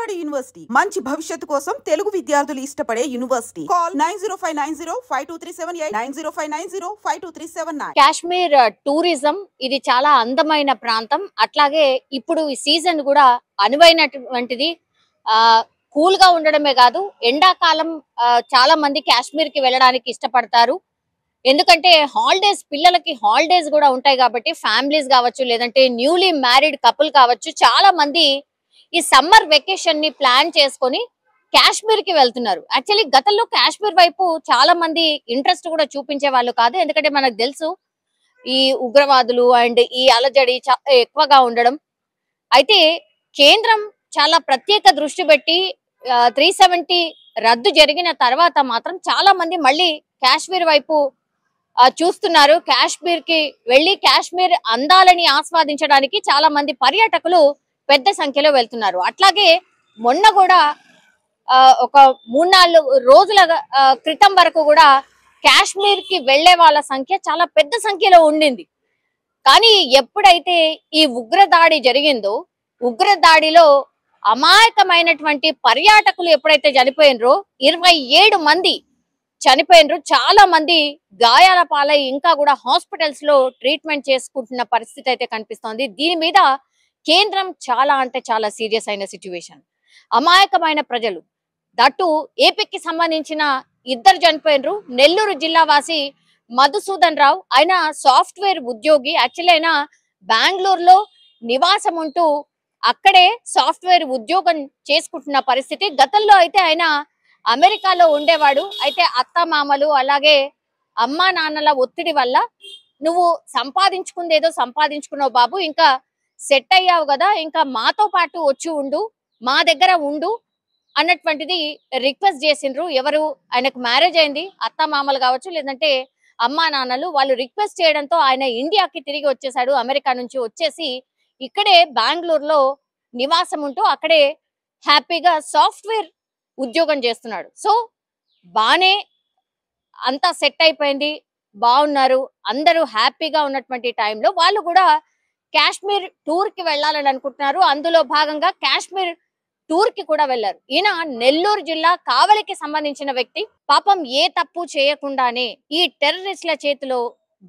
Vijayawada university మంచి భవిష్యత్తు కోసం తెలుగు విద్యార్థులు ఇష్టపడే యూనివర్సిటీ. కాల్ 9059052378 9059052379. కాశ్మీర్ టూరిజం ఇది చాలా అందమైన ప్రాంతం. అట్లాగే ఇప్పుడు ఈ సీజన్ కూడా అనువైనటువంటిది. కూల్ గా ఉండడమే కాదు, ఎండాకాలం చాలా మంది కాశ్మీర్ కి వెళ్ళడానికి ఇష్టపడతారు. ఎందుకంటే హాలిడేస్, పిల్లలకి హాలిడేస్ కూడా ఉంటాయి కాబట్టి ఫ్యామిలీస్ కావచ్చు, లేదంటే న్యూలీ మ్యారీడ్ కపుల్ కావచ్చు, చాలా మంది ఈ సమ్మర్ వెకేషన్ ని ప్లాన్ చేసుకొని కాశ్మీర్ కి వెళ్తున్నారు. యాక్చువల్లీ గతంలో కాశ్మీర్ వైపు చాలా మంది ఇంట్రెస్ట్ కూడా చూపించే వాళ్ళు కాదు. ఎందుకంటే మనకు తెలుసు ఈ ఉగ్రవాదులు అండ్ ఈ అలజడి ఎక్కువగా ఉండడం. అయితే కేంద్రం చాలా ప్రత్యేక దృష్టి పెట్టి 370 రద్దు జరిగిన తర్వాత మాత్రం చాలా మంది మళ్ళీ కాశ్మీర్ వైపు చూస్తున్నారు. కాశ్మీర్ కి వెళ్లి కాశ్మీర్ అందాలని ఆస్వాదించడానికి చాలా మంది పర్యాటకులు పెద్ద సంఖ్యలో వెళ్తున్నారు. అట్లాగే మొన్న కూడా ఒక 3-4 రోజుల క్రితం వరకు కూడా కాశ్మీర్ కి వెళ్లే వాళ్ళ సంఖ్య చాలా పెద్ద సంఖ్యలో ఉండింది. కానీ ఎప్పుడైతే ఈ ఉగ్రదాడి జరిగిందో, ఉగ్రదాడిలో అమాయకమైనటువంటి పర్యాటకులు ఎప్పుడైతే చనిపోయినరో, 27 మంది చనిపోయినరు. చాలా మంది గాయాల పాలై ఇంకా కూడా హాస్పిటల్స్ లో ట్రీట్మెంట్ చేసుకుంటున్న పరిస్థితి అయితే కనిపిస్తోంది. దీని మీద కేంద్రం చాలా అంటే చాలా సీరియస్ అయిన సిచ్యువేషన్. అమాయకమైన ప్రజలు, దట్టు ఏపీకి సంబంధించిన 2 చనిపోయినరు. నెల్లూరు జిల్లా వాసి మధుసూదన్ రావు, ఆయన సాఫ్ట్వేర్ ఉద్యోగి. యాక్చువల్లీ ఆయన బెంగళూరులో నివాసం ఉంటూ అక్కడే సాఫ్ట్వేర్ ఉద్యోగం చేసుకుంటున్న పరిస్థితి. గతంలో అయితే ఆయన అమెరికాలో ఉండేవాడు. అయితే అత్త మామలు అలాగే అమ్మా నాన్నల ఒత్తిడి వల్ల, నువ్వు సంపాదించుకుందేదో సంపాదించుకున్నావు బాబు, ఇంకా సెట్ అయ్యావు కదా, ఇంకా మాతో పాటు వచ్చి ఉండు, మా దగ్గర ఉండు అన్నటువంటిది రిక్వెస్ట్ చేసిండ్రు. ఎవరు, ఆయనకు మ్యారేజ్ అయింది, అత్త మామలు కావచ్చు లేదంటే అమ్మా నాన్నలు, వాళ్ళు రిక్వెస్ట్ చేయడంతో ఆయన ఇండియాకి తిరిగి వచ్చేసాడు. అమెరికా నుంచి వచ్చేసి ఇక్కడే బెంగళూరులో నివాసం ఉంటూ అక్కడే హ్యాపీగా సాఫ్ట్వేర్ ఉద్యోగం చేస్తున్నాడు. సో బానే అంతా సెట్ అయిపోయింది, బాగున్నారు, అందరూ హ్యాపీగా ఉన్నటువంటి టైంలో వాళ్ళు కూడా కాశ్మీర్ టూర్ కి వెళ్ళాలని అనుకుంటున్నారు. అందులో భాగంగా కాశ్మీర్ టూర్ కి కూడా వెళ్లారు. ఈయన నెల్లూరు జిల్లా కావలికి సంబంధించిన వ్యక్తి. పాపం ఏ తప్పు చేయకుండానే ఈ టెర్రరిస్టుల చేతిలో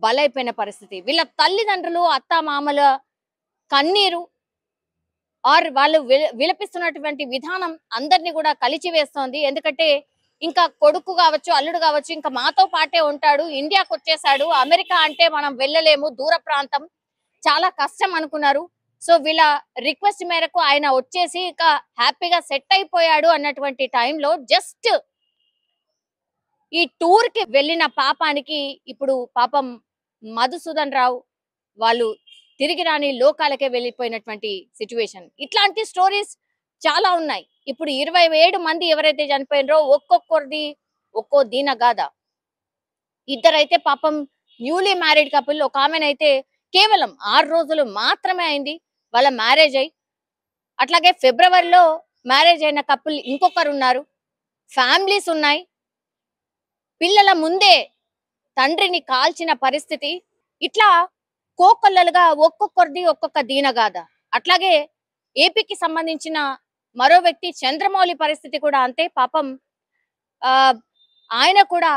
బలైపోయిన పరిస్థితి. వీళ్ళ తల్లిదండ్రులు, అత్త మామల కన్నీరు ఆర్ వాళ్ళు విలపిస్తున్నటువంటి విధానం అందరినీ కూడా కలిచివేస్తోంది. ఎందుకంటే ఇంకా కొడుకు కావచ్చు, అల్లుడు కావచ్చు, ఇంకా మాతో పాటే ఉంటాడు, ఇండియాకు వచ్చేసాడు, అమెరికా అంటే మనం వెళ్ళలేము, దూర ప్రాంతం, చాలా కష్టం అనుకున్నారు. సో వీళ్ళ రిక్వెస్ట్ మేరకు ఆయన వచ్చేసి ఇక హ్యాపీగా సెట్ అయిపోయాడు అన్నటువంటి టైంలో జస్ట్ ఈ టూర్ కి వెళ్ళిన పాపానికి ఇప్పుడు పాపం మధుసూదన్ రావు వాళ్ళు తిరిగి రాని లోకాలకే వెళ్ళిపోయినటువంటి సిచ్యువేషన్. ఇట్లాంటి స్టోరీస్ చాలా ఉన్నాయి. ఇప్పుడు 27 మంది ఎవరైతే చనిపోయినరో ఒక్కొక్కరిది ఒక్కో దీనగాథ. ఇద్దరైతే పాపం న్యూలీ మ్యారీడ్ కపుల్. ఒక ఆమెనైతే కేవలం 6 రోజులు మాత్రమే అయింది వాళ్ళ మ్యారేజ్ అయి. అట్లాగే ఫిబ్రవరిలో మ్యారేజ్ అయిన కపుల్ ఇంకొకరు ఉన్నారు. ఫ్యామిలీస్ ఉన్నాయి. పిల్లల ముందే తండ్రిని కాల్చిన పరిస్థితి. ఇట్లా కోకొల్లలుగా ఒక్కొక్కరిది ఒక్కొక్క దీనగాథ. అట్లాగే ఏపీకి సంబంధించిన మరో వ్యక్తి చంద్రమౌళి పరిస్థితి కూడా అంతే. పాపం ఆయన కూడా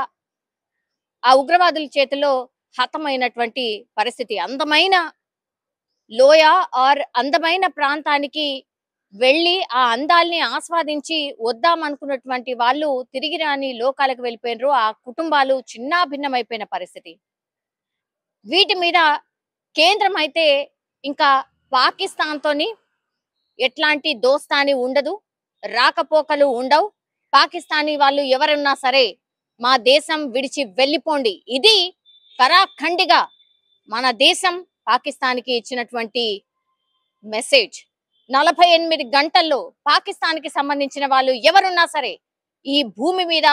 ఆ ఉగ్రవాదుల చేతిలో హతమైనటువంటి పరిస్థితి. అందమైన లోయ ఆర్ అందమైన ప్రాంతానికి వెళ్ళి ఆ అందాల్ని ఆస్వాదించి వద్దామనుకున్నటువంటి వాళ్ళు తిరిగి రాని లోకాలకు వెళ్ళిపోయినరు. ఆ కుటుంబాలు చిన్నాభిన్నమైపోయిన పరిస్థితి. వీటి మీద కేంద్రం అయితే ఇంకా పాకిస్తాన్ తోని ఎట్లాంటి దోస్తాని ఉండదు, రాకపోకలు ఉండవు. పాకిస్తానీ వాళ్ళు ఎవరున్నా సరే మా దేశం విడిచి వెళ్ళిపోండి, ఇది కరాఖండిగా మన దేశం పాకిస్తాన్కి ఇచ్చినటువంటి మెసేజ్. 48 గంటల్లో పాకిస్తాన్కి సంబంధించిన వాళ్ళు ఎవరున్నా సరే, ఈ భూమి మీద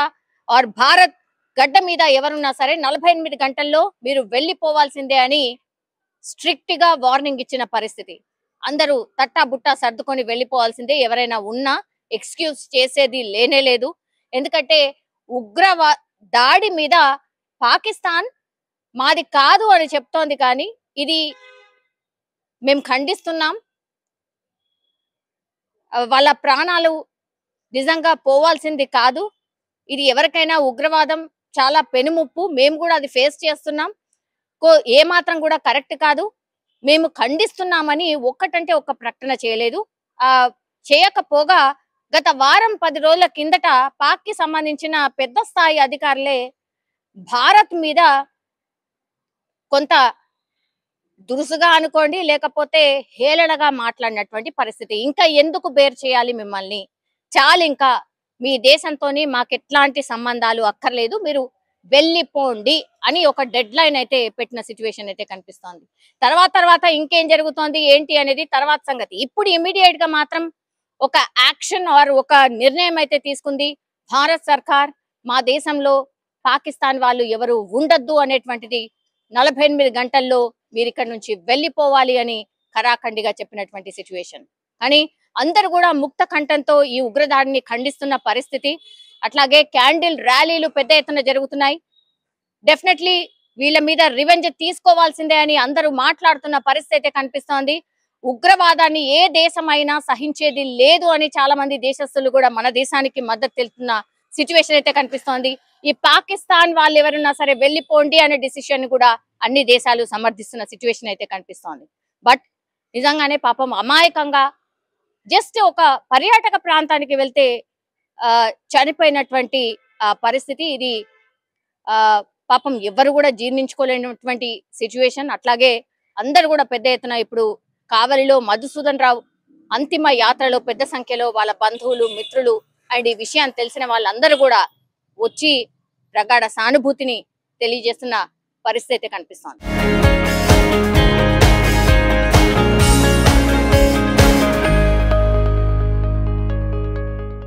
ఆర్ భారత్ గడ్డ మీద ఎవరున్నా సరే 48 గంటల్లో మీరు వెళ్ళిపోవాల్సిందే అని స్ట్రిక్ట్ గా వార్నింగ్ ఇచ్చిన పరిస్థితి. అందరూ తట్టా బుట్టా సర్దుకొని వెళ్ళిపోవాల్సిందే. ఎవరైనా ఉన్నా ఎక్స్క్యూజ్ చేసేది లేనే లేదు. ఎందుకంటే దాడి మీద పాకిస్తాన్ మాది కాదు అని చెప్తోంది, కానీ ఇది మేము ఖండిస్తున్నాం. వాళ్ళ ప్రాణాలు నిజంగా పోవాల్సింది కాదు. ఇది ఎవరికైనా ఉగ్రవాదం చాలా పెనుముప్పు. మేము కూడా అది ఫేస్ చేస్తున్నాం. ఏ మాత్రం కూడా కరెక్ట్ కాదు. మేము ఖండిస్తున్నామని ఒక్కటంటే ఒక్క ప్రకటన చేయలేదు. చేయకపోగా గత వారం 10 రోజుల కిందట పాక్ కి సంబంధించిన పెద్ద స్థాయి అధికారులే భారత్ మీద కొంత దురుసుగా అనుకోండి, లేకపోతే హేళనగా మాట్లాడినటువంటి పరిస్థితి. ఇంకా ఎందుకు బేర్ చేయాలి మిమ్మల్ని, చాలు, ఇంకా మీ దేశంతోని మాకెట్లాంటి సంబంధాలు అక్కర్లేదు, మీరు వెళ్ళిపోండి అని ఒక డెడ్ లైన్ అయితే పెట్టిన సిచ్యువేషన్ అయితే కనిపిస్తోంది. తర్వాత ఇంకేం జరుగుతోంది ఏంటి అనేది తర్వాత సంగతి. ఇప్పుడు ఇమీడియట్ గా మాత్రం ఒక యాక్షన్ ఆర్ ఒక నిర్ణయం అయితే తీసుకుంది భారత్ సర్కార్. మా దేశంలో పాకిస్తాన్ వాళ్ళు ఎవరు ఉండొద్దు అనేటువంటిది 48 గంటల్లో మీరు ఇక్కడ నుంచి వెళ్ళిపోవాలి అని ఖరాఖండిగా చెప్పినటువంటి సిచ్యువేషన్. కానీ అందరూ కూడా ముక్త కంఠంతో ఈ ఉగ్రదాడిని ఖండిస్తున్న పరిస్థితి. అట్లాగే క్యాండిల్ ర్యాలీలు పెద్ద ఎత్తున జరుగుతున్నాయి. డెఫినెట్లీ వీళ్ళ మీద రివెంజ్ తీసుకోవాల్సిందే అని అందరూ మాట్లాడుతున్న పరిస్థితి అయితే కనిపిస్తోంది. ఉగ్రవాదాన్ని ఏ దేశమైనా సహించేది లేదు అని చాలా మంది దేశస్తులు కూడా మన దేశానికి మద్దతు తెలుపుతున్న సిచ్యువేషన్ అయితే కనిపిస్తోంది. ఈ పాకిస్తాన్ వాళ్ళు ఎవరున్నా సరే వెళ్ళిపోండి అనే డిసిషన్ కూడా అన్ని దేశాలు సమర్థిస్తున్న సిచ్యువేషన్ అయితే కనిపిస్తోంది. బట్ నిజంగానే పాపం అమాయకంగా జస్ట్ ఒక పర్యాటక ప్రాంతానికి వెళ్తే చనిపోయినటువంటి పరిస్థితి ఇది. పాపం ఎవరు కూడా జీర్ణించుకోలేనటువంటి సిచ్యువేషన్. అట్లాగే అందరు కూడా పెద్ద ఎత్తున ఇప్పుడు కావలిలో మధుసూదన్ రావు అంతిమ యాత్రలో పెద్ద సంఖ్యలో వాళ్ళ బంధువులు, మిత్రులు అండ్ ఈ విషయాన్ని తెలిసిన వాళ్ళందరూ కూడా వచ్చి ప్రగాఢ సానుభూతిని తెలియజేస్తున్న పరిస్థితి కనిపిస్తోంది.